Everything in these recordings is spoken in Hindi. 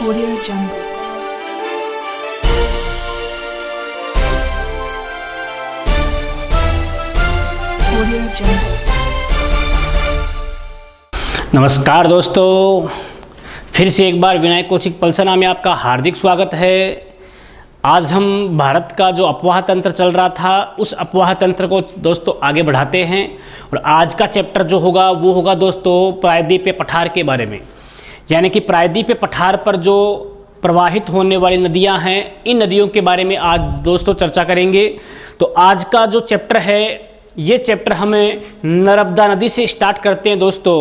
Audio Jungle. Audio Jungle. नमस्कार दोस्तों, फिर से एक बार विनायक कोचिंग पलसना में आपका हार्दिक स्वागत है। आज हम भारत का जो अफवाह तंत्र चल रहा था उस अफवाह तंत्र को दोस्तों आगे बढ़ाते हैं और आज का चैप्टर जो होगा वो होगा दोस्तों प्रायद्वीपीय पठार के बारे में। यानी कि प्रायद्वीपीय पठार पर जो प्रवाहित होने वाली नदियां हैं, इन नदियों के बारे में आज दोस्तों चर्चा करेंगे। तो आज का जो चैप्टर है, ये चैप्टर हमें नर्मदा नदी से स्टार्ट करते हैं दोस्तों।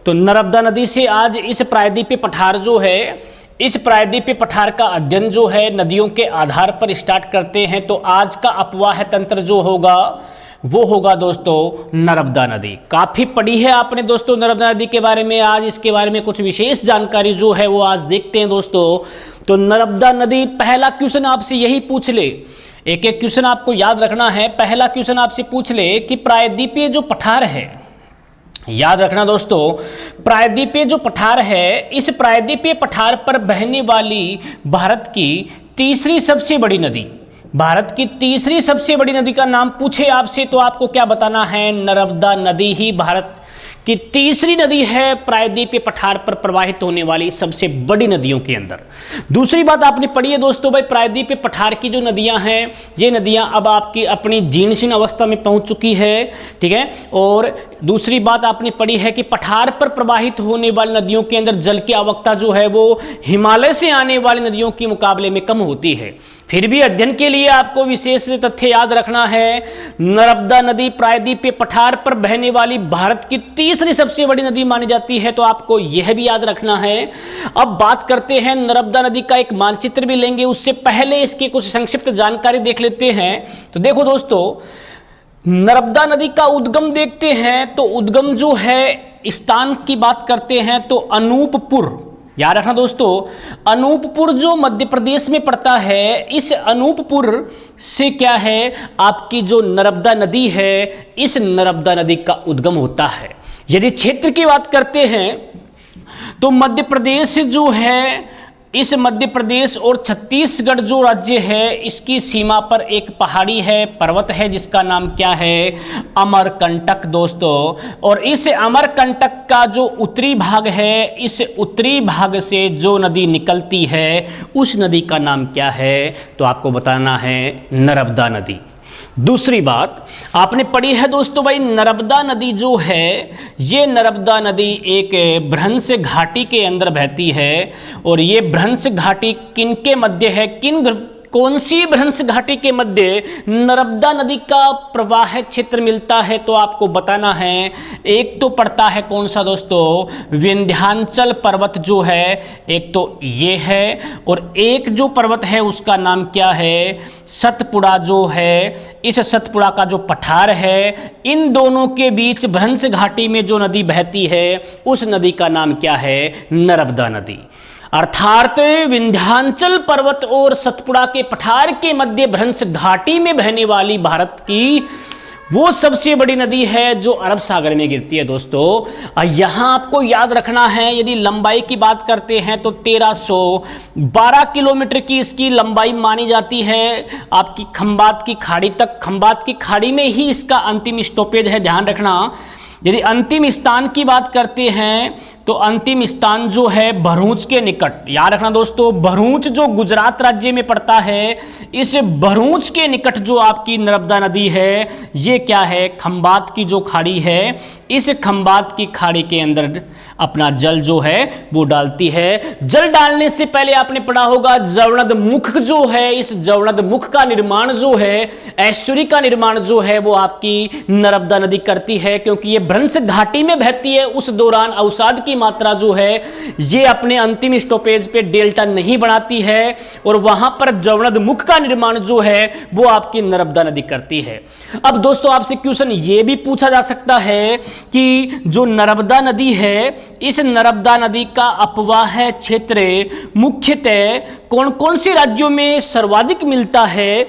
तो नर्मदा नदी से आज इस प्रायद्वीपीय पठार जो है, इस प्रायद्वीपीय पठार का अध्ययन जो है नदियों के आधार पर स्टार्ट करते हैं। तो आज का अफवाह तंत्र जो होगा वो होगा दोस्तों नर्मदा नदी। काफ़ी पढ़ी है आपने दोस्तों नर्मदा नदी के बारे में, आज इसके बारे में कुछ विशेष जानकारी जो है वो आज देखते हैं दोस्तों। तो नर्मदा नदी, पहला क्वेश्चन आपसे यही पूछ ले, एक एक क्वेश्चन आपको याद रखना है। पहला क्वेश्चन आपसे पूछ ले कि प्रायद्वीपीय जो पठार है, याद रखना दोस्तों, प्रायद्वीपीय जो पठार है, इस प्रायद्वीपीय पठार पर बहने वाली भारत की तीसरी सबसे बड़ी नदी, भारत की तीसरी सबसे बड़ी नदी का नाम पूछे आपसे तो आपको क्या बताना है? नर्मदा नदी ही भारत की तीसरी नदी है, प्रायद्वीपीय पठार पर प्रवाहित होने वाली सबसे बड़ी नदियों के अंदर। दूसरी बात आपने पढ़ी है दोस्तों, भाई प्रायद्वीपीय पठार की जो नदियां हैं, ये नदियां अब आपकी अपनी जीर्ण अवस्था में पहुंच चुकी है, ठीक है। और दूसरी बात आपने पढ़ी है कि पठार पर प्रवाहित होने वाली नदियों के अंदर जल की आवकता जो है वो हिमालय से आने वाली नदियों के मुकाबले में कम होती है। फिर भी अध्ययन के लिए आपको विशेष तथ्य याद रखना है, नर्मदा नदी प्रायद्वीपीय पठार पर बहने वाली भारत की तीसरी सबसे बड़ी नदी मानी जाती है, तो आपको यह भी याद रखना है। अब बात करते हैं नर्मदा नदी का, एक मानचित्र भी लेंगे, उससे पहले इसकी कुछ संक्षिप्त जानकारी देख लेते हैं। तो देखो दोस्तों, नर्मदा नदी का उद्गम देखते हैं तो उद्गम जो है स्थान की बात करते हैं तो अनूपपुर, याद रखना दोस्तों, अनूपपुर जो मध्य प्रदेश में पड़ता है, इस अनूपपुर से क्या है आपकी जो नर्मदा नदी है, इस नर्मदा नदी का उद्गम होता है। यदि क्षेत्र की बात करते हैं तो मध्य प्रदेश जो है, इस मध्य प्रदेश और छत्तीसगढ़ जो राज्य है, इसकी सीमा पर एक पहाड़ी है, पर्वत है, जिसका नाम क्या है? अमरकंटक दोस्तों। और इस अमरकंटक का जो उत्तरी भाग है, इस उत्तरी भाग से जो नदी निकलती है उस नदी का नाम क्या है? तो आपको बताना है नर्मदा नदी। दूसरी बात आपने पढ़ी है दोस्तों, भाई नर्मदा नदी जो है, ये नर्मदा नदी एक भ्रंश घाटी के अंदर बहती है। और ये भ्रंश घाटी किन के मध्य है? कौन सी भ्रंश घाटी के मध्य नर्मदा नदी का प्रवाह क्षेत्र मिलता है? तो आपको बताना है, एक तो पड़ता है कौन सा दोस्तों? विंध्याचल पर्वत जो है, एक तो ये है, और एक जो पर्वत है उसका नाम क्या है? सतपुड़ा जो है, इस सतपुड़ा का जो पठार है, इन दोनों के बीच भ्रंश घाटी में जो नदी बहती है उस नदी का नाम क्या है? नर्मदा नदी। अर्थात विंध्याचल पर्वत और सतपुड़ा के पठार के मध्य भ्रंश घाटी में बहने वाली भारत की वो सबसे बड़ी नदी है जो अरब सागर में गिरती है दोस्तों। यहाँ आपको याद रखना है, यदि लंबाई की बात करते हैं तो 1312 किलोमीटर की इसकी लंबाई मानी जाती है आपकी खंबात की खाड़ी तक। खंबात की खाड़ी में ही इसका अंतिम स्टॉपेज है, ध्यान रखना। यदि अंतिम स्थान की बात करते हैं तो अंतिम स्थान जो है भरूच के निकट, याद रखना दोस्तों, भरूच जो गुजरात राज्य में पड़ता है, इस भरूच के निकट जो आपकी नर्मदा नदी है, ये क्या है? खंबात की जो खाड़ी है, इस खंबात की खाड़ी के अंदर अपना जल जो है वो डालती है। जल डालने से पहले आपने पढ़ा होगा जवनद मुख जो है, इस जवनद मुख का निर्माण जो है, ऐश्वर्य का निर्माण जो है वो आपकी नर्मदा नदी करती है, क्योंकि ये भ्रंश घाटी में बहती है। उस दौरान अवसाद की मात्रा जो है ये अपने अंतिम स्टॉपेज पे डेल्टा नहीं बनाती है, और वहां पर जवनद मुख का निर्माण जो है वो आपकी नर्मदा नदी करती है। अब दोस्तों आपसे क्वेश्चन ये भी पूछा जा सकता है कि जो नर्मदा नदी है, इस नर्मदा नदी का अपवाह क्षेत्र मुख्यतः कौन कौन से राज्यों में सर्वाधिक मिलता है?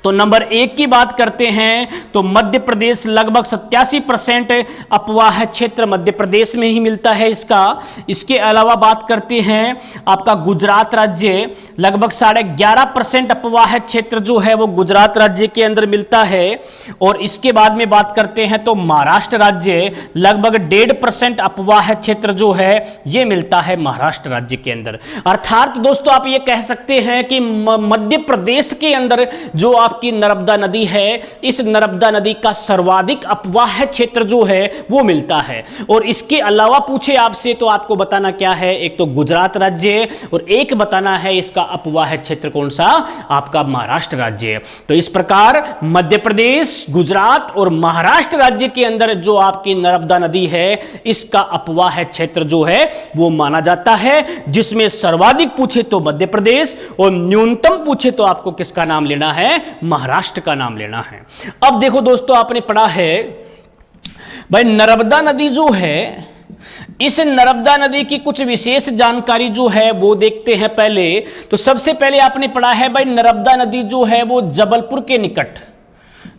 तो नंबर 1 की बात करते हैं तो मध्य प्रदेश लगभग 87% अपवाह क्षेत्र मध्य प्रदेश में ही मिलता है इसका। इसके अलावा बात करते हैं आपका गुजरात राज्य, लगभग 11.5% अपवाह क्षेत्र जो है वो गुजरात राज्य के अंदर मिलता है। और इसके बाद में बात करते हैं तो महाराष्ट्र राज्य, लगभग 1.5% अपवाह क्षेत्र जो है ये मिलता है महाराष्ट्र राज्य के अंदर। अर्थात दोस्तों आप ये कह सकते हैं कि मध्य प्रदेश के अंदर जो आपकी नर्मदा नदी है, इस नर्मदा नदी का सर्वाधिक अपवाह क्षेत्र जो है वो मिलता है। और इसके अलावा पूछे आपसे तो आपको बताना क्या है, एक तो गुजरात राज्य और एक बताना है इसका अपवाह क्षेत्र कौन सा, आपका महाराष्ट्र राज्य। तो इस प्रकार मध्य प्रदेश, गुजरात और महाराष्ट्र राज्य के अंदर जो आपकी नर्मदा नदी है इसका अपवाह क्षेत्र जो है वो माना जाता है, जिसमें सर्वाधिक पूछे तो मध्य प्रदेश और न्यूनतम पूछे तो आपको किसका नाम लेना है, महाराष्ट्र का नाम लेना है। अब देखो दोस्तों आपने पढ़ा है भाई नर्मदा नदी जो है, इस नर्मदा नदी की कुछ विशेष जानकारी जो है वो देखते हैं पहले। तो सबसे पहले आपने पढ़ा है भाई नर्मदा नदी जो है वो जबलपुर के निकट,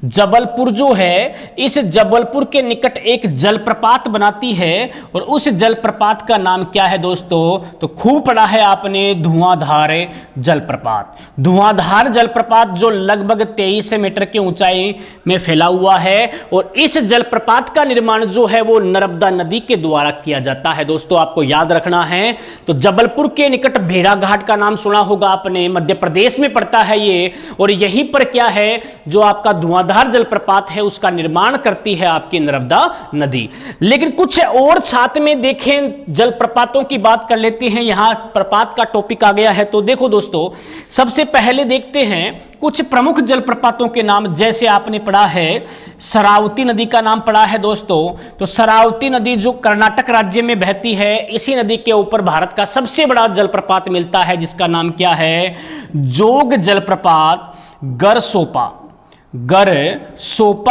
जबलपुर जो है इस जबलपुर के निकट एक जलप्रपात बनाती है और उस जलप्रपात का नाम क्या है दोस्तों, तो खूब पढ़ा है आपने धुआंधार जलप्रपात। धुआंधार जलप्रपात जो लगभग 23 मीटर की ऊंचाई में फैला हुआ है और इस जलप्रपात का निर्माण जो है वो नर्मदा नदी के द्वारा किया जाता है। दोस्तों आपको याद रखना है, तो जबलपुर के निकट भेड़ाघाट का नाम सुना होगा आपने, मध्य प्रदेश में पड़ता है ये। और यहीं पर क्या है जो आपका धुआंधार जलप्रपात है उसका निर्माण करती है आपकी नर्मदा नदी। लेकिन कुछ और साथ में देखें जलप्रपातों की बात कर लेते हैं, यहां प्रपात का टॉपिक आ गया है। तो देखो दोस्तों सबसे पहले देखते हैं कुछ प्रमुख जलप्रपातों के नाम। जैसे आपने पढ़ा है शरावती नदी का नाम पढ़ा है दोस्तों, तो शरावती नदी जो कर्नाटक राज्य में बहती है, इसी नदी के ऊपर भारत का सबसे बड़ा जलप्रपात मिलता है जिसका नाम क्या है, जोग जलप्रपात, गरसोपा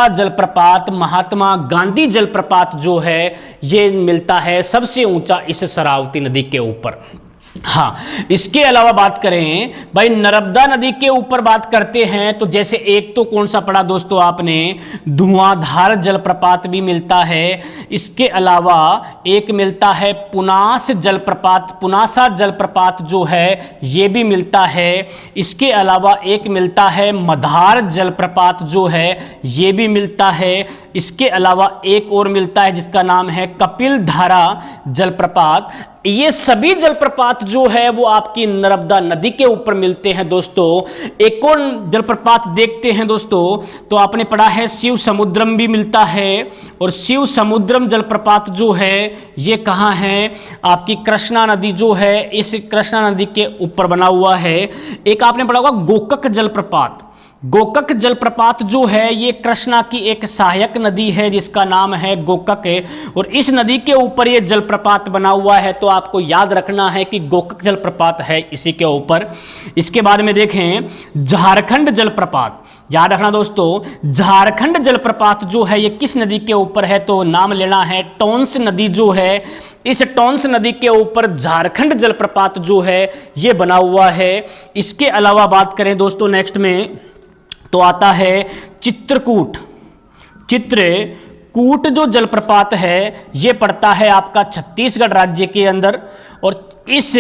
जलप्रपात, महात्मा गांधी जलप्रपात जो है ये मिलता है सबसे ऊंचा इस शरावती नदी के ऊपर। हाँ, इसके अलावा बात करें भाई नर्मदा नदी के ऊपर बात करते हैं तो जैसे एक तो कौन सा पढ़ा दोस्तों आपने, धुआंधार जलप्रपात भी मिलता है। इसके अलावा एक मिलता है पुनास जलप्रपात, पुनासा जलप्रपात जो है ये भी मिलता है। इसके अलावा एक मिलता है मधार जलप्रपात जो है ये भी मिलता है। इसके अलावा एक और मिलता है जिसका नाम है कपिल धारा जलप्रपात। ये सभी जलप्रपात जो है वो आपकी नर्मदा नदी के ऊपर मिलते हैं दोस्तों। एक और जलप्रपात देखते हैं दोस्तों, तो आपने पढ़ा है शिव समुद्रम भी मिलता है। और शिव समुद्रम जलप्रपात जो है ये कहाँ है, आपकी कृष्णा नदी जो है इस कृष्णा नदी के ऊपर बना हुआ है। एक आपने पढ़ा होगा गोकक जलप्रपात, गोकक जलप्रपात जो है ये कृष्णा की एक सहायक नदी है जिसका नाम है गोकक है और इस नदी के ऊपर ये जलप्रपात बना हुआ है। तो आपको याद रखना है कि गोकक जलप्रपात है इसी के ऊपर। इसके बाद में देखें झारखंड जलप्रपात, याद रखना दोस्तों झारखंड जलप्रपात जो है ये किस नदी के ऊपर है, तो नाम लेना है टोंस नदी जो है, इस टोंस नदी के ऊपर झारखंड जलप्रपात जो है ये बना हुआ है। इसके अलावा बात करें दोस्तों नेक्स्ट में तो आता है चित्रकूट, चित्रकूट जो जलप्रपात है ये पड़ता है आपका छत्तीसगढ़ राज्य के अंदर। और इस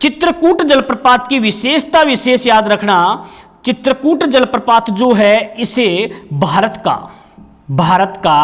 चित्रकूट जलप्रपात की विशेषता विशेष याद रखना, चित्रकूट जलप्रपात जो है इसे भारत का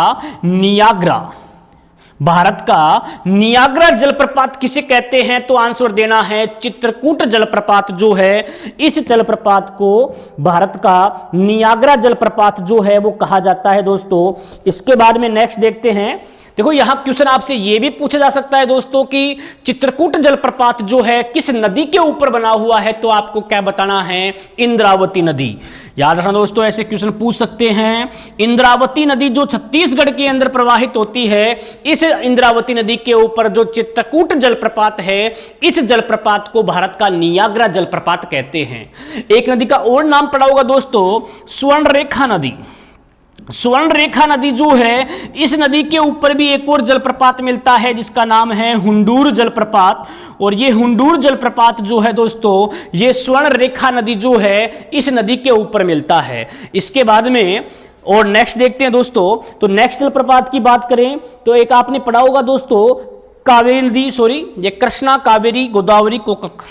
नियाग्रा जलप्रपात किसे कहते हैं, तो आंसर देना है चित्रकूट जलप्रपात जो है इस जलप्रपात को भारत का नियाग्रा जलप्रपात जो है वो कहा जाता है दोस्तों। इसके बाद में नेक्स्ट देखते हैं, देखो यहां क्वेश्चन आपसे यह भी पूछा जा सकता है दोस्तों कि चित्रकूट जलप्रपात जो है किस नदी के ऊपर बना हुआ है, तो आपको क्या बताना है, इंद्रावती नदी। याद रखना दोस्तों ऐसे क्वेश्चन पूछ सकते हैं। इंद्रावती नदी जो छत्तीसगढ़ के अंदर प्रवाहित होती है, इस इंद्रावती नदी के ऊपर जो चित्रकूट जलप्रपात है इस जलप्रपात को भारत का नियाग्रा जलप्रपात कहते हैं। एक नदी का और नाम पड़ा होगा दोस्तों, स्वर्णरेखा नदी। स्वर्ण रेखा नदी जो है, इस नदी के ऊपर भी एक और जलप्रपात मिलता है जिसका नाम है हुंडूर जलप्रपात। और ये हुंडूर जलप्रपात जो है दोस्तों, ये स्वर्ण रेखा नदी जो है इस नदी के ऊपर मिलता है। इसके बाद में और नेक्स्ट देखते हैं दोस्तों, तो नेक्स्ट जलप्रपात की बात करें तो एक आपने पढ़ा होगा दोस्तों, कावेरी नदी, सॉरी ये कृष्णा, कावेरी, गोदावरी, कोकक।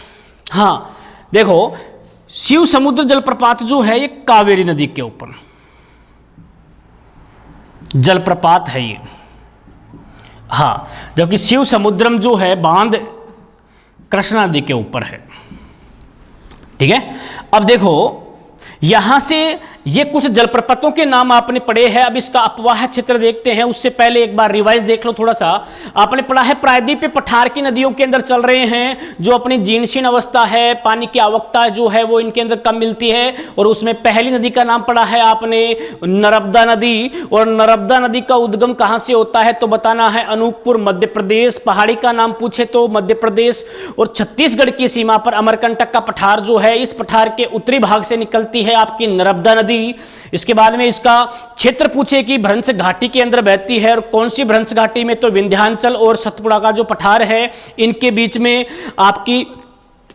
हाँ देखो, शिव समुद्र जलप्रपात जो है ये कावेरी नदी के ऊपर जलप्रपात है ये। हाँ, जबकि शिव समुद्रम जो है बांध कृष्णा नदी के ऊपर है। ठीक है, अब देखो यहां से ये कुछ जलप्रपातों के नाम आपने पढ़े हैं। अब इसका अपवाह क्षेत्र देखते हैं, उससे पहले एक बार रिवाइज देख लो थोड़ा सा। आपने पढ़ा है प्रायद्वीपीय पठार की नदियों के अंदर चल रहे हैं जो अपनी जीर्णशीर्ण अवस्था है, पानी की आवकता जो है वो इनके अंदर कम मिलती है। और उसमें पहली नदी का नाम पढ़ा है आपने नर्मदा नदी। और नर्मदा नदी का उद्गम कहां से होता है तो बताना है अनूपपुर मध्य प्रदेश। पहाड़ी का नाम पूछे तो मध्य प्रदेश। और छत्तीसगढ़ की सीमा पर अमरकंटक का पठार जो है, इस पठार के उत्तरी भाग से निकलती है आपकी नर्मदा नदी। इसके बाद में इसका क्षेत्र पूछे कि भ्रंश घाटी के अंदर बहती है, और कौन सी भ्रंश घाटी में तो विंध्याचल और सतपुड़ा का जो पठार है इनके बीच में आपकी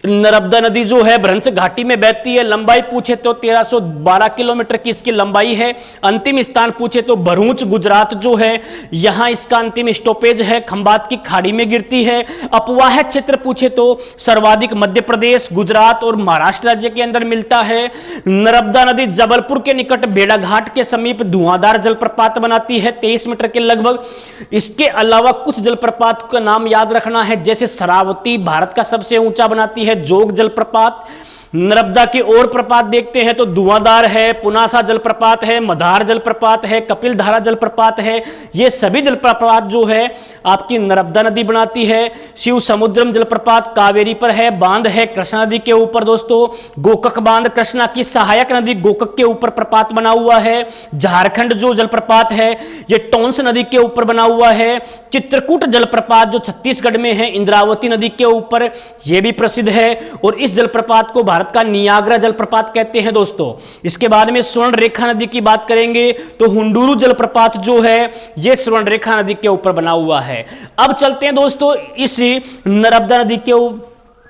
नर्मदा नदी जो है भ्रंश घाटी में बहती है। लंबाई पूछे तो 1312 किलोमीटर की इसकी लंबाई है। अंतिम स्थान पूछे तो भरूच गुजरात जो है, यहां इसका अंतिम स्टॉपेज है, खंबात की खाड़ी में गिरती है। अपवाह क्षेत्र पूछे तो सर्वाधिक मध्य प्रदेश, गुजरात और महाराष्ट्र राज्य के अंदर मिलता है। नर्मदा नदी जबलपुर के निकट भेड़ाघाट के समीप धुआंधार जलप्रपात बनाती है 23 मीटर के लगभग। इसके अलावा कुछ जलप्रपात का नाम याद रखना है, जैसे शरावती भारत का सबसे ऊंचा बनाती है जोग जलप्रपात। नर्मदा के और प्रपात देखते हैं तो धुआंधार है, पुनासा जलप्रपात है, मधार जलप्रपात है, कपिलधारा जलप्रपात है। ये सभी जलप्रपात जो है आपकी नर्मदा नदी बनाती है। शिव समुद्रम जलप्रपात कावेरी पर है, बांध है कृष्णा नदी के ऊपर दोस्तों। गोकक बांध कृष्णा की सहायक नदी गोकक के ऊपर प्रपात बना हुआ है। झारखंड जो जलप्रपात है ये टोंस नदी के ऊपर बना हुआ है। चित्रकूट जलप्रपात जो छत्तीसगढ़ में है इंद्रावती नदी के ऊपर, यह भी प्रसिद्ध है। और इस जलप्रपात को भारत का नियाग्रा जलप्रपात कहते हैं दोस्तों। इसके बाद में स्वर्ण रेखा नदी की बात करेंगे तो हुंडूरू जलप्रपात जो है यह स्वर्ण रेखा नदी के ऊपर बना हुआ है। अब चलते हैं दोस्तों इस नर्मदा नदी के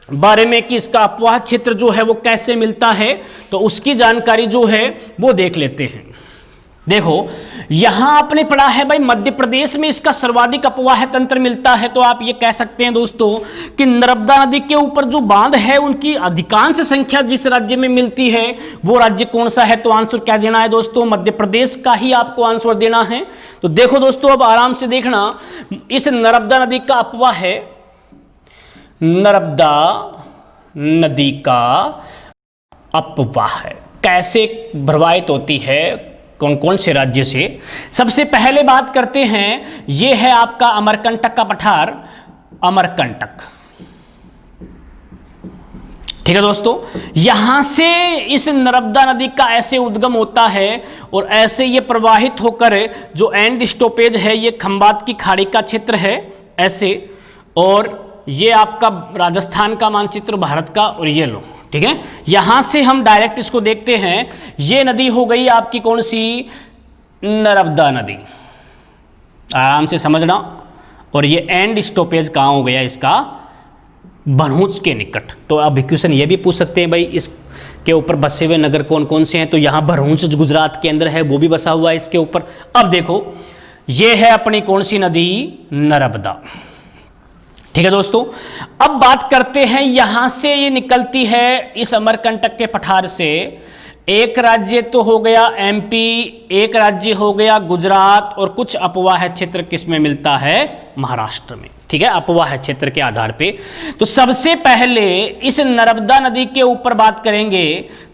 बारे में कि इसका अपवाह क्षेत्र जो है वो कैसे मिलता है, तो उसकी जानकारी जो है वो देख लेते हैं। देखो यहां आपने पढ़ा है भाई मध्य प्रदेश में इसका सर्वाधिक अपवाह तंत्र मिलता है। तो आप ये कह सकते हैं दोस्तों कि नर्मदा नदी के ऊपर जो बांध है उनकी अधिकांश संख्या जिस राज्य में मिलती है वो राज्य कौन सा है, तो आंसर क्या देना है दोस्तों, मध्य प्रदेश का ही आपको आंसर देना है। तो देखो दोस्तों अब आराम से देखना, इस नर्मदा नदी का अपवाह है, नर्मदा नदी का अपवाह है कैसे प्रभावित होती है, कौन कौन से राज्य से। सबसे पहले बात करते हैं, यह है आपका अमरकंटक का पठार, अमरकंटक। ठीक है दोस्तों, यहां से इस नर्मदा नदी का ऐसे उद्गम होता है और ऐसे ये प्रवाहित होकर जो एंड स्टॉपेज है ये खंबात की खाड़ी का क्षेत्र है ऐसे। और ये आपका राजस्थान का मानचित्र भारत का, और ये लो ठीक है। यहां से हम डायरेक्ट इसको देखते हैं, ये नदी हो गई आपकी कौन सी, नर्मदा नदी, आराम से समझना। और ये एंड स्टॉपेज कहां हो गया इसका, भरूच के निकट। तो अब क्वेश्चन ये भी पूछ सकते हैं भाई इसके ऊपर बसे हुए नगर कौन कौन से हैं, तो यहां भरूच गुजरात के अंदर है, वो भी बसा हुआ है इसके ऊपर। अब देखो ये है अपनी कौन सी नदी, नर्मदा। ठीक है दोस्तों, अब बात करते हैं यहां से ये निकलती है इस अमरकंटक के पठार से। एक राज्य तो हो गया एमपी, एक राज्य हो गया गुजरात, और कुछ अपवाह क्षेत्र किसमें मिलता है, महाराष्ट्र में। ठीक है, अपवाह क्षेत्र के आधार पे। तो सबसे पहले इस नर्मदा नदी के ऊपर बात करेंगे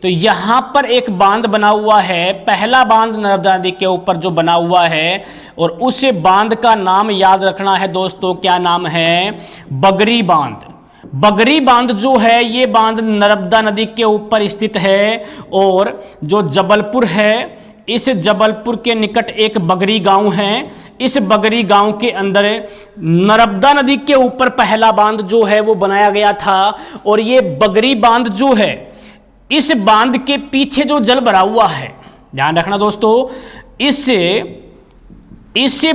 तो यहां पर एक बांध बना हुआ है, पहला बांध नर्मदा नदी के ऊपर जो बना हुआ है, और उस बांध का नाम याद रखना है दोस्तों, क्या नाम है, बगरी बांध। बगरी बांध जो है ये बांध नर्मदा नदी के ऊपर स्थित है। और जो जबलपुर है, इस जबलपुर के निकट एक बगरी गांव है। इस बगरी गांव के अंदर नर्मदा नदी के ऊपर पहला बांध जो है वो बनाया गया था। और ये बगरी बांध जो है, इस बांध के पीछे जो जल भरा हुआ है, ध्यान रखना दोस्तों, इस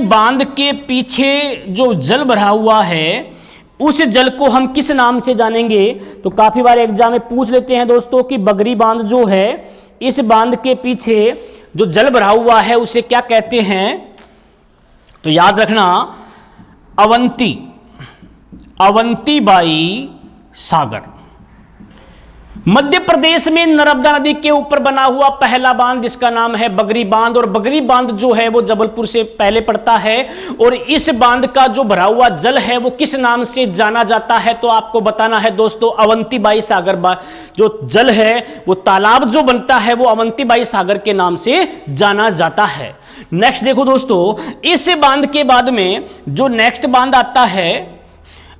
बांध के पीछे जो जल भरा हुआ है उस जल को हम किस नाम से जानेंगे? तो काफी बार एग्जाम में पूछ लेते हैं दोस्तों कि बगरी बांध जो है, इस बांध के पीछे जो जल भरा हुआ है उसे क्या कहते हैं? तो याद रखना अवंती बाई सागर। मध्य प्रदेश में नर्मदा नदी के ऊपर बना हुआ पहला बांध जिसका नाम है बगरी बांध, और बगरी बांध जो है वो जबलपुर से पहले पड़ता है, और इस बांध का जो भरा हुआ जल है वो किस नाम से जाना जाता है? तो आपको बताना है दोस्तों अवंतीबाई सागर। जो जल है वो तालाब जो बनता है वो अवंतीबाई सागर के नाम से जाना जाता है। नेक्स्ट देखो दोस्तों, इस बांध के बाद में जो नेक्स्ट बांध आता है,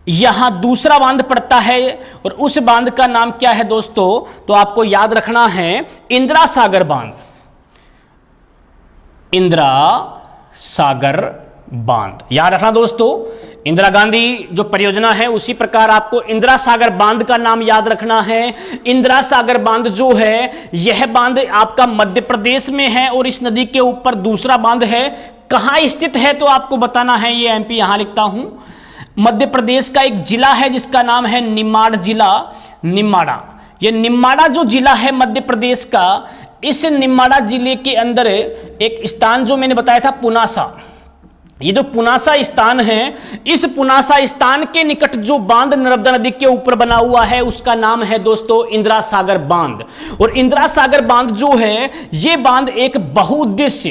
यहां दूसरा बांध पड़ता है, और उस बांध का नाम क्या है दोस्तों? तो आपको याद रखना है इंदिरा सागर बांध। इंदिरा सागर बांध याद रखना दोस्तों। इंदिरा गांधी जो परियोजना है उसी प्रकार आपको इंदिरा सागर बांध का नाम याद रखना है। इंदिरा सागर बांध जो है यह बांध आपका मध्य प्रदेश में है, और इस नदी के ऊपर दूसरा बांध है। कहां स्थित है तो आपको बताना है, ये एमपी यहां लिखता हूं। मध्य प्रदेश का एक जिला है जिसका नाम है निमाड़ जिला, निमाड़ा। ये निमाड़ा जो जिला है मध्य प्रदेश का, इस निमाड़ा जिले के अंदर एक स्थान जो मैंने बताया था पुनासा, ये जो पुनासा स्थान है, इस पुनासा स्थान के निकट जो बांध नर्मदा नदी के ऊपर बना हुआ है उसका नाम है दोस्तों इंदिरा सागर बांध। और इंदिरा सागर बांध जो है ये बांध एक बहुउद्देश्य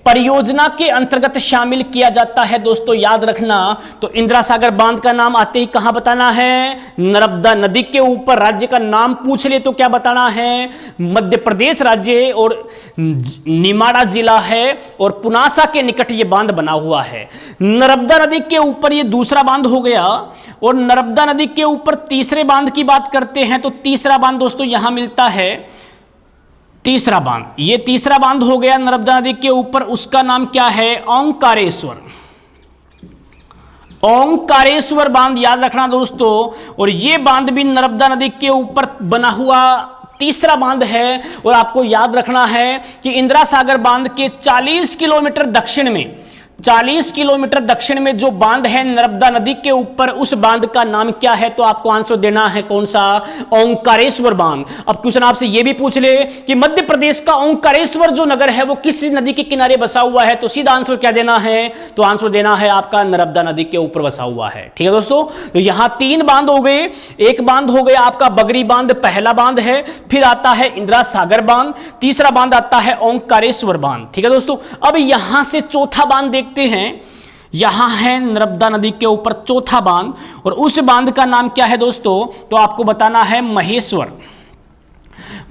परियोजना के अंतर्गत शामिल किया जाता है दोस्तों, याद रखना। तो इंदिरा सागर बांध का नाम आते ही कहां बताना है? नर्मदा नदी के ऊपर। राज्य का नाम पूछ ले तो क्या बताना है? मध्य प्रदेश राज्य, और निमाड़ा जिला है, और पुनासा के निकट ये बांध बना हुआ है। नर्मदा नदी के ऊपर ये दूसरा बांध हो गया, और नर्मदा नदी के ऊपर तीसरे बांध की बात करते हैं तो तीसरा बांध दोस्तों यहां मिलता है। तीसरा बांध, ये तीसरा बांध हो गया नर्मदा नदी के ऊपर, उसका नाम क्या है? ओंकारेश्वर। ओंकारेश्वर बांध याद रखना दोस्तों। और ये बांध भी नर्मदा नदी के ऊपर बना हुआ तीसरा बांध है। और आपको याद रखना है कि इंदिरा सागर बांध के 40 किलोमीटर दक्षिण में, 40 किलोमीटर दक्षिण में जो बांध है नर्मदा नदी के ऊपर, उस बांध का नाम क्या है? तो आपको आंसर देना है कौन सा? ओंकारेश्वर बांध। अब क्वेश्चन आपसे यह भी पूछ ले कि मध्य प्रदेश का ओंकारेश्वर जो नगर है वो किस नदी के किनारे बसा हुआ है, तो सीधा आंसर क्या देना है? तो आंसर देना है आपका नर्मदा नदी के ऊपर बसा हुआ है। ठीक है दोस्तों, तो यहां 3 बांध हो गए। एक बांध हो गया आपका बगरी बांध, पहला बांध है, फिर आता है इंदिरा सागर बांध, तीसरा बांध आता है ओंकारेश्वर बांध। ठीक है दोस्तों, अब यहां से चौथा बांध देखते हैं। यहां है नर्मदा नदी के ऊपर चौथा बांध, और उस बांध का नाम क्या है दोस्तों? तो आपको बताना है महेश्वर।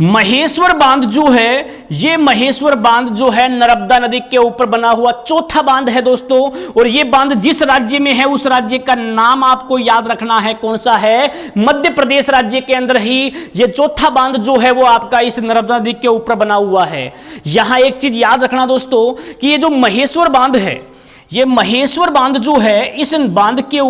महेश्वर बांध जो है, ये महेश्वर बांध जो है नर्मदा नदी के ऊपर बना हुआ चौथा बांध है दोस्तों। और ये बांध जिस राज्य में है उस राज्य का नाम आपको याद रखना है, कौन सा है? मध्य प्रदेश राज्य के अंदर ही ये चौथा बांध जो है वो आपका इस नर्मदा नदी के ऊपर बना हुआ है। यहां एक चीज याद रखना दोस्तों कि ये जो महेश्वर बांध है, ये महेश्वर बांध जो है, इस बांध के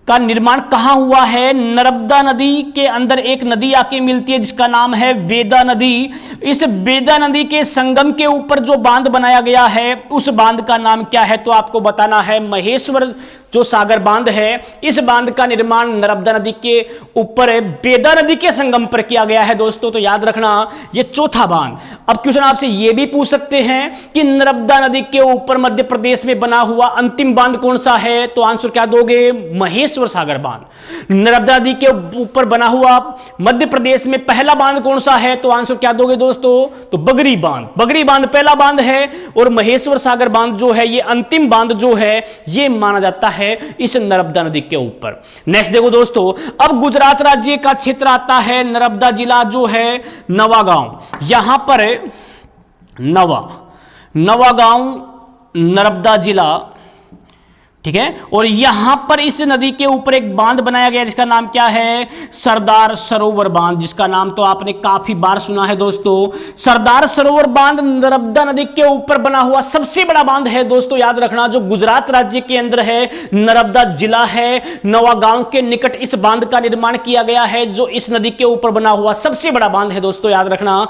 का निर्माण कहां हुआ है? नर्मदा नदी के अंदर एक नदी आके मिलती है जिसका नाम है बेदा नदी। इस बेदा नदी के संगम के ऊपर जो बांध बनाया गया है उस बांध का नाम क्या है? तो आपको बताना है महेश्वर जो सागर बांध है, इस बांध का निर्माण नर्मदा नदी के ऊपर बेदा नदी के संगम पर किया गया है दोस्तों। तो याद रखना ये चौथा बांध। अब क्वेश्चन आपसे ये भी पूछ सकते हैं कि नर्मदा नदी के ऊपर मध्य प्रदेश में बना हुआ अंतिम बांध कौन सा है? तो आंसर क्या दोगे? महेश्वर सागर बांध। नर्मदा नदी के ऊपर बना हुआ मध्य प्रदेश में पहला बांध कौन सा है? तो आंसर क्या दोगे दोस्तों? तो बगरी बांध। बगरी बांध पहला बांध है, और महेश्वर सागर बांध जो है ये अंतिम बांध जो है ये माना जाता है इस नर्मदा नदी के ऊपर। नेक्स्ट देखो दोस्तों, अब गुजरात राज्य का क्षेत्र आता है, नर्मदा जिला जो है नवागांव। यहां पर नवागांव नर्मदा जिला, ठीक है। और यहां पर इस नदी के ऊपर एक बांध बनाया गया जिसका नाम क्या है? सरदार सरोवर बांध, जिसका नाम तो आपने काफी बार सुना है दोस्तों। सरदार सरोवर बांध नर्मदा नदी के ऊपर बना हुआ सबसे बड़ा बांध है दोस्तों, याद रखना, जो गुजरात राज्य के अंदर है, नर्मदा जिला है, नवागांव के निकट इस बांध का निर्माण किया गया है, जो इस नदी के ऊपर बना हुआ सबसे बड़ा बांध है दोस्तों, याद रखना।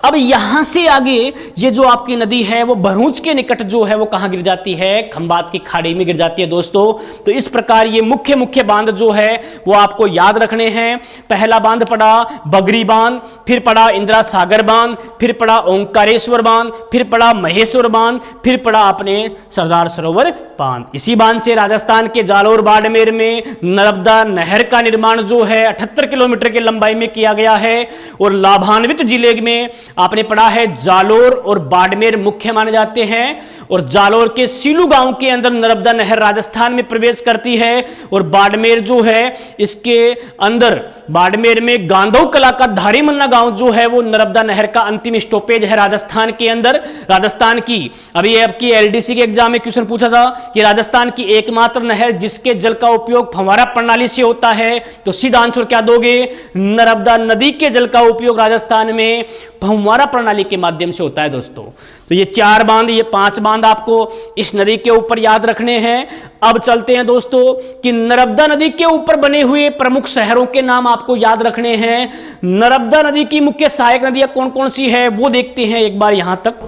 अब यहां से आगे ये जो आपकी नदी है वो भरूच के निकट जो है वो कहां गिर जाती है, खंबात की खाड़ी में गिर जाती है दोस्तों। तो इस प्रकार ये मुख्य मुख्य बांध जो है वो आपको याद रखने हैं। पहला बांध पड़ा बगरी बांध, फिर पड़ा इंदिरा सागर बांध, फिर पड़ा ओंकारेश्वर बांध, फिर पड़ा महेश्वर बांध, फिर पड़ा अपने सरदार सरोवर बांध। इसी बांध से राजस्थान के जालोर बाड़मेर में नर्मदा नहर का निर्माण जो है 78 किलोमीटर की लंबाई में किया गया है। और लाभान्वित जिले में आपने पढ़ा है जालोर और बाड़मेर मुख्य माने जाते हैं। और जालोर के सीलू गांव के अंदर नर्मदा नहर राजस्थान में प्रवेश करती है। और बाड़मेर जो है इसके अंदर बाड़मेर में गांधव कला का धारी मन्ना गांव जो है वो नर्मदा नहर का अंतिम स्टॉपेज है राजस्थान के अंदर। राजस्थान की अभी आपकी एलडीसी के एग्जाम में क्वेश्चन पूछा था कि राजस्थान की एकमात्र नहर जिसके जल का उपयोग फव्वारा प्रणाली से होता है, तो सीधा आंसर क्या दोगे, नर्मदा नदी के जल का उपयोग राजस्थान में फव्वारा प्रणाली के माध्यम से होता है दोस्तों। तो ये 4 बांध, ये 5 बांध आपको इस नदी के ऊपर याद रखने हैं। अब चलते हैं दोस्तों कि नर्मदा नदी के ऊपर बने हुए प्रमुख शहरों के नाम आपको याद रखने हैं। नर्मदा नदी की मुख्य सहायक नदियां कौन कौन सी है वो देखते हैं एक बार यहां तक।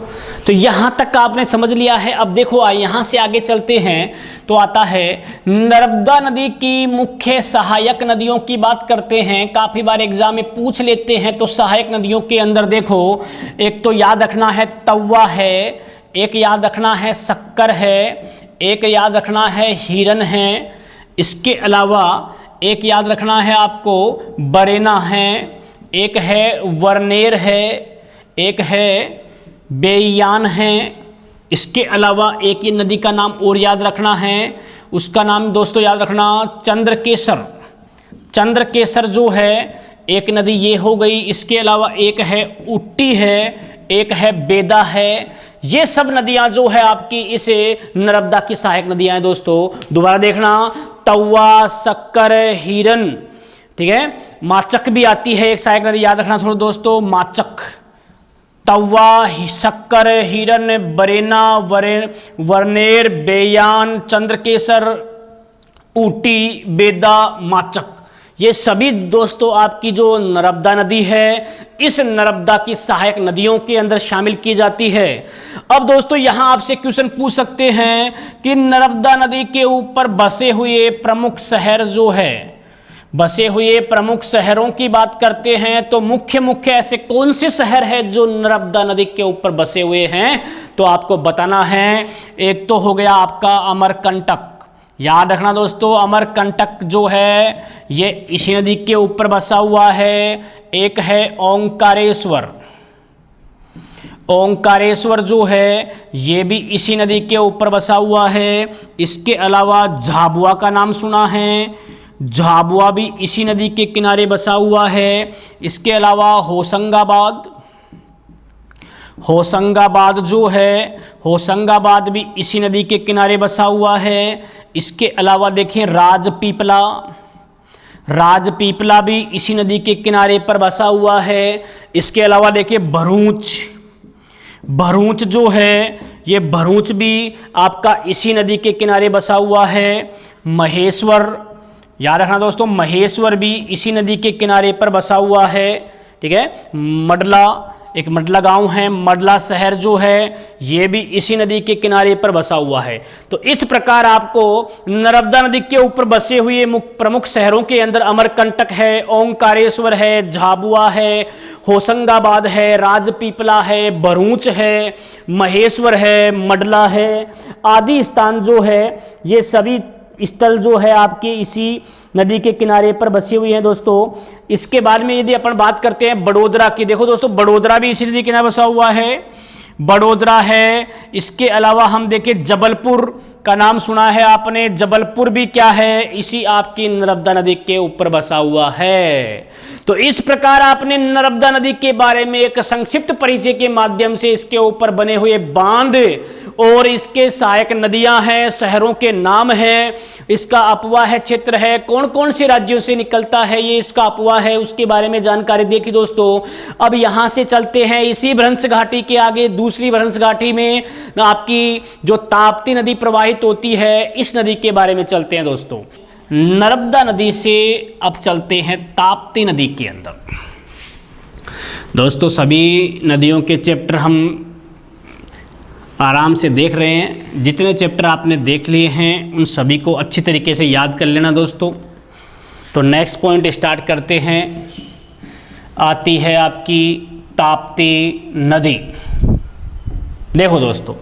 तो यहां तक आपने समझ लिया है। अब देखो यहां से आगे चलते हैं तो आता है नर्मदा नदी की मुख्य सहायक नदियों की बात करते हैं। काफी बार एग्जाम में पूछ लेते हैं। तो सहायक नदियों के अंदर देखो, एक तो याद रखना है तवा है, एक याद रखना है शक्कर है, एक याद रखना है हिरन है, इसके अलावा एक याद रखना है आपको बरेना है, एक है वर्नेर है, एक है बेयान है। इसके अलावा एक ये नदी का नाम और याद रखना है, उसका नाम दोस्तों याद रखना चंद्रकेसर। चंद्रकेसर जो है एक नदी ये हो गई। इसके अलावा एक है उट्टी है, एक है बेदा है। ये सब नदियां जो है आपकी इस नर्मदा की सहायक नदियां हैं दोस्तों। दोबारा देखना, तवा, शक्कर, हिरन, ठीक है, माचक भी आती है एक सहायक नदी, याद रखना थोड़ा दोस्तों, माचक, तवा, शक्कर, हिरन, बरेना, वर्नेर, बेयान, चंद्रकेसर, ऊटी, बेदा, माचक, ये सभी दोस्तों आपकी जो नर्मदा नदी है इस नर्मदा की सहायक नदियों के अंदर शामिल की जाती है। अब दोस्तों यहां आपसे क्वेश्चन पूछ सकते हैं कि नर्मदा नदी के ऊपर बसे हुए प्रमुख शहर जो है, बसे हुए प्रमुख शहरों की बात करते हैं तो मुख्य मुख्य ऐसे कौन से शहर हैं जो नर्मदा नदी के ऊपर बसे हुए हैं, तो आपको बताना है। एक तो हो गया आपका अमरकंटक, याद रखना दोस्तों, अमरकंटक जो है ये इसी नदी के ऊपर बसा हुआ है। एक है ओंकारेश्वर, ओंकारेश्वर जो है ये भी इसी नदी के ऊपर बसा हुआ है। इसके अलावा झाबुआ का नाम सुना है, झाबुआ भी इसी नदी के किनारे बसा हुआ है। इसके अलावा होशंगाबाद, होशंगाबाद जो है होशंगाबाद भी इसी नदी के किनारे बसा हुआ है। इसके अलावा देखिए राजपीपला, राजपीपला भी इसी नदी के किनारे पर बसा हुआ है। इसके अलावा देखिए भरूच, भरूच जो है ये भरूच भी आपका इसी नदी के किनारे बसा हुआ है। महेश्वर, याद रखना दोस्तों, महेश्वर भी इसी नदी के किनारे पर बसा हुआ है, ठीक है। मडला, एक मडला गांव है, मडला शहर जो है ये भी इसी नदी के किनारे पर बसा हुआ है। तो इस प्रकार आपको नर्मदा नदी के ऊपर बसे हुए प्रमुख शहरों के अंदर अमरकंटक है, ओंकारेश्वर है, झाबुआ है, होशंगाबाद है, राजपीपला है, भरूच है, महेश्वर है, मडला है आदि स्थान जो है ये सभी स्थल जो है आपके इसी नदी के किनारे पर बसी हुई हैं दोस्तों। इसके बाद में यदि अपन बात करते हैं बड़ोदरा की, देखो दोस्तों बड़ोदरा भी इसी नदी के किनारे बसा हुआ है, बड़ोदरा है। इसके अलावा हम देखें जबलपुर का नाम सुना है आपने, जबलपुर भी क्या है, इसी आपकी नर्मदा नदी के ऊपर बसा हुआ है। तो इस प्रकार आपने नर्मदा नदी के बारे में एक संक्षिप्त परिचय के माध्यम से इसके ऊपर बने हुए बांध और इसके सहायक नदियां हैं, शहरों के नाम हैं, इसका अपवाह क्षेत्र है, कौन कौन से राज्यों से निकलता है ये इसका अपवाह है, उसके बारे में जानकारी देखी दोस्तों। अब यहां से चलते हैं इसी भ्रंश घाटी के आगे दूसरी भ्रंश घाटी में आपकी जो ताप्ती नदी प्रवाहित होती है, इस नदी के बारे में चलते हैं दोस्तों। नर्मदा नदी से अब चलते हैं ताप्ती नदी के अंदर। दोस्तों सभी नदियों के चैप्टर हम आराम से देख रहे हैं। जितने चैप्टर आपने देख लिए हैं उन सभी को अच्छी तरीके से याद कर लेना दोस्तों। तो नेक्स्ट पॉइंट स्टार्ट करते हैं। आती है आपकी ताप्ती नदी। देखो दोस्तों,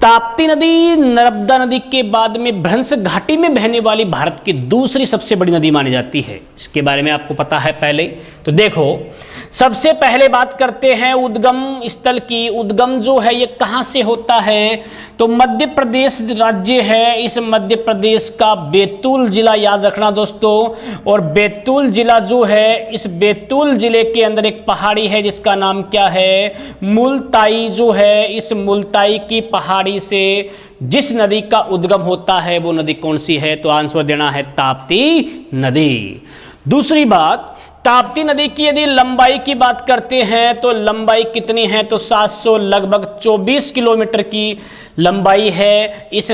ताप्ती नदी नर्मदा नदी के बाद में भ्रंश घाटी में बहने वाली भारत की दूसरी सबसे बड़ी नदी मानी जाती है। इसके बारे में आपको पता है पहले। तो देखो, सबसे पहले बात करते हैं उद्गम स्थल की। उद्गम जो है ये कहाँ से होता है? तो मध्य प्रदेश राज्य है। इस मध्य प्रदेश का बैतूल जिला याद रखना दोस्तों। और बैतूल जिला जो है, इस बैतूल जिले के अंदर एक पहाड़ी है जिसका नाम क्या है? मुलताई जो है। इस मुलताई की पहाड़ी से जिस नदी का उद्गम होता है वो नदी कौन सी है? तो आंसर देना है ताप्ती नदी। दूसरी बात, ताप्ती नदी की यदि लंबाई की बात करते हैं तो लंबाई कितनी है? तो 700 लगभग 24 किलोमीटर की लंबाई है इस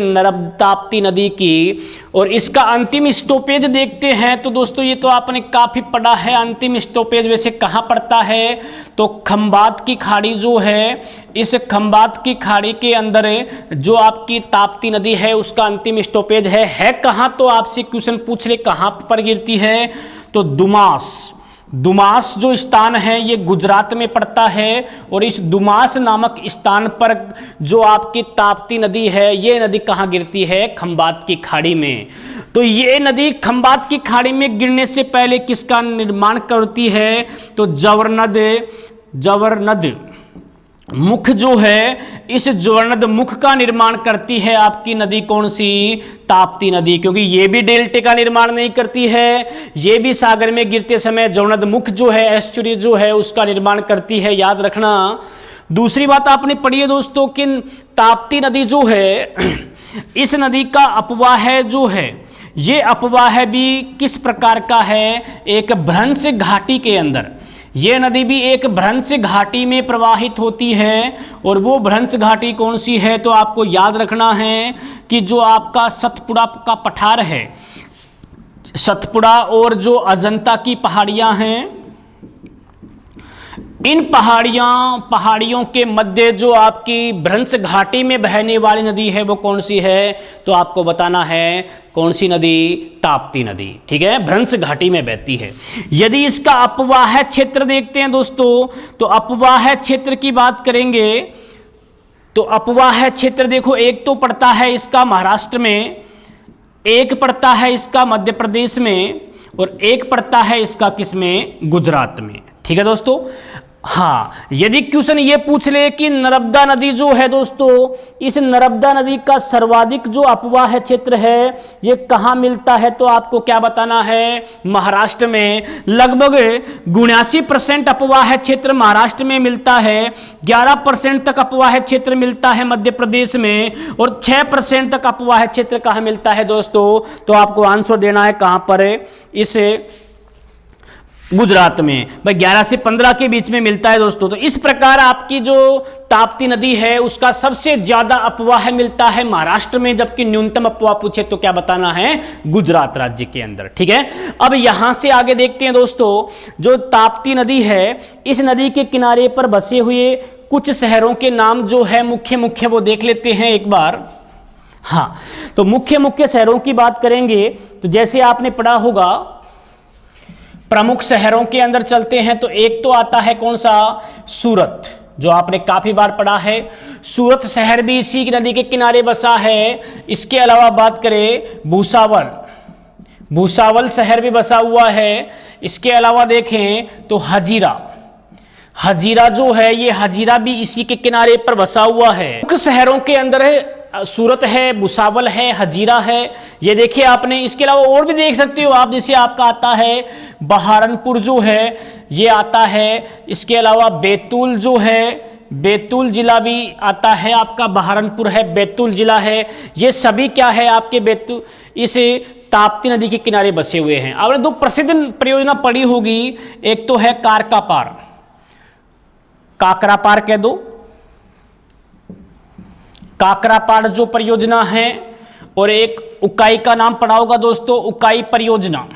ताप्ती नदी की। और इसका अंतिम स्टॉपेज देखते हैं तो दोस्तों ये तो आपने काफ़ी पढ़ा है। अंतिम स्टॉपेज वैसे कहाँ पड़ता है? तो खंबात की खाड़ी जो है, इस खंबात की खाड़ी के अंदर जो आपकी ताप्ती नदी है उसका अंतिम स्टॉपेज है कहाँ? तो आपसे क्वेश्चन पूछ ले कहाँ पर गिरती है? तो दुमास। दुमास जो स्थान है ये गुजरात में पड़ता है। और इस दुमास नामक स्थान पर जो आपकी ताप्ती नदी है ये नदी कहाँ गिरती है? खंबात की खाड़ी में। तो ये नदी खंबात की खाड़ी में गिरने से पहले किसका निर्माण करती है? तो जवर्नद मुख जो है, इस जवर्नद मुख का निर्माण करती है आपकी नदी कौन सी? ताप्ती नदी। क्योंकि ये भी डेल्टे का निर्माण नहीं करती है, ये भी सागर में गिरते समय जवर्नद मुख जो है, एस्चुरी जो है उसका निर्माण करती है, याद रखना। दूसरी बात आपने पढ़ी है दोस्तों कि ताप्ती नदी जो है इस नदी का अपवाह जो है, ये अपवाह भी किस प्रकार का है? एक भ्रंश घाटी के अंदर। ये नदी भी एक भ्रंश घाटी में प्रवाहित होती है। और वो भ्रंश घाटी कौन सी है? तो आपको याद रखना है कि जो आपका सतपुड़ा का पठार है, सतपुड़ा और जो अजंता की पहाड़ियां हैं, इन पहाड़ियों के मध्य जो आपकी भ्रंश घाटी में बहने वाली नदी है वो कौन सी है? तो आपको बताना है कौन सी नदी? ताप्ती नदी। ठीक है, भ्रंश घाटी में बहती है। यदि इसका अपवाह क्षेत्र देखते हैं दोस्तों, तो अपवाह क्षेत्र की बात करेंगे तो अपवाह क्षेत्र देखो, एक तो पड़ता है इसका महाराष्ट्र में, एक पड़ता है इसका मध्य प्रदेश में, और एक पड़ता है इसका किस में? गुजरात में। ठीक है दोस्तों। हाँ, यदि क्वेश्चन ये पूछ ले कि नर्मदा नदी जो है दोस्तों, इस नर्मदा नदी का सर्वाधिक जो अपवाह क्षेत्र है ये कहाँ मिलता है? तो आपको क्या बताना है? महाराष्ट्र में। लगभग 79% अपवाह क्षेत्र महाराष्ट्र में मिलता है, 11% तक अपवाह क्षेत्र मिलता है मध्य प्रदेश में, और 6% तक अपवाह क्षेत्र कहाँ मिलता है दोस्तों? तो आपको आंसर देना है कहाँ पर? इस गुजरात में। भाई 11 से 15 के बीच में मिलता है दोस्तों। तो इस प्रकार आपकी जो ताप्ती नदी है उसका सबसे ज्यादा अपवाह मिलता है महाराष्ट्र में, जबकि न्यूनतम अपवाह पूछे तो क्या बताना है? गुजरात राज्य के अंदर। ठीक है, अब यहां से आगे देखते हैं दोस्तों, जो ताप्ती नदी है इस नदी के किनारे पर बसे हुए कुछ शहरों के नाम जो है मुख्य वो देख लेते हैं एक बार। हाँ, तो मुख्य शहरों की बात करेंगे तो जैसे आपने पढ़ा होगा, प्रमुख शहरों के अंदर चलते हैं तो एक तो आता है कौन सा? सूरत, जो आपने काफी बार पढ़ा है। सूरत शहर भी इसी नदी के किनारे बसा है। इसके अलावा बात करें भूसावल शहर भी बसा हुआ है। इसके अलावा देखें तो हजीरा जो है, ये हजीरा भी इसी के किनारे पर बसा हुआ है। मुख्य शहरों के अंदर है सूरत है, भूसावल है, हजीरा है, ये देखिए आपने। इसके अलावा और भी देख सकते हो आप, जैसे आपका आता है बहारनपुर जो है ये आता है। इसके अलावा बैतूल जो है, बैतूल जिला भी आता है आपका, बहारनपुर है, बैतूल जिला है। ये सभी क्या है आपके बैतूल इस ताप्ती नदी के किनारे बसे हुए हैं। आपने दो प्रसिद्ध परियोजना पढ़ी होगी, एक तो है काकरापार कह दो, काकरापाड़ जो परियोजना है, और एक उकाई का नाम पढ़ा होगा दोस्तों, उकाई परियोजना।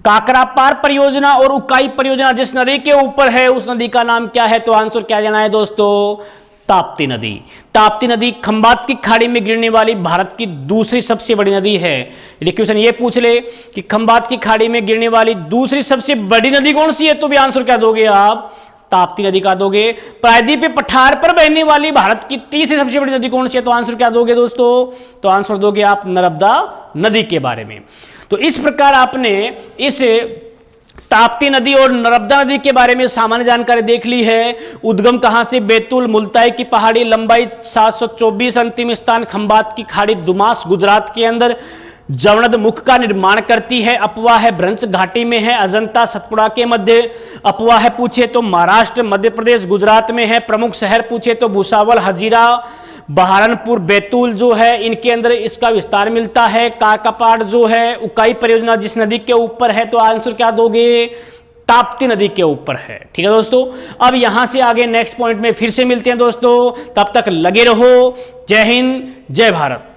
काकरापार परियोजना और उकाई परियोजना जिस नदी के ऊपर है उस नदी का नाम क्या है? तो आंसर क्या देना है दोस्तों? ताप्ती नदी। ताप्ती नदी खंबात की खाड़ी में गिरने वाली भारत की दूसरी सबसे बड़ी नदी है। यदि क्वेश्चन ये पूछ ले कि खंबात की खाड़ी में गिरने वाली दूसरी सबसे बड़ी नदी कौन सी है, तो भी आंसर क्या दोगे आप? ताप्ती नदी का दोगे। प्रायद्वीप पठार पर बहने वाली भारत की तीसरी सबसे बड़ी नदी कौन सी है, तो आंसर क्या दोगे दोस्तों? तो आंसर दोगे आप नर्मदा नदी के बारे में। तो इस प्रकार आपने इस ताप्ती नदी और नर्मदा नदी के बारे में सामान्य जानकारी देख ली है। उद्गम कहां से? बैतूल। मुल्ताई की पहाड़ी, लंबाई 724, अंतिम स्थान खंबात की खाड़ी दुमास गुजरात के अंदर। जवनद मुख का निर्माण करती है। अपवा है भ्रंश घाटी में है। अजंता सतपुड़ा के मध्य। अपवा है पूछे तो महाराष्ट्र, मध्य प्रदेश, गुजरात में है। प्रमुख शहर पूछे तो भुसावल, हजीरा, बहारनपुर, बैतूल जो है इनके अंदर इसका विस्तार मिलता है। काकरापार जो है उकाई परियोजना जिस नदी के ऊपर है, तो आंसर क्या दोगे? ताप्ती नदी के ऊपर है। ठीक है दोस्तों, अब यहां से आगे नेक्स्ट पॉइंट में फिर से मिलते हैं दोस्तों। तब तक लगे रहो। जय हिंद, जय भारत।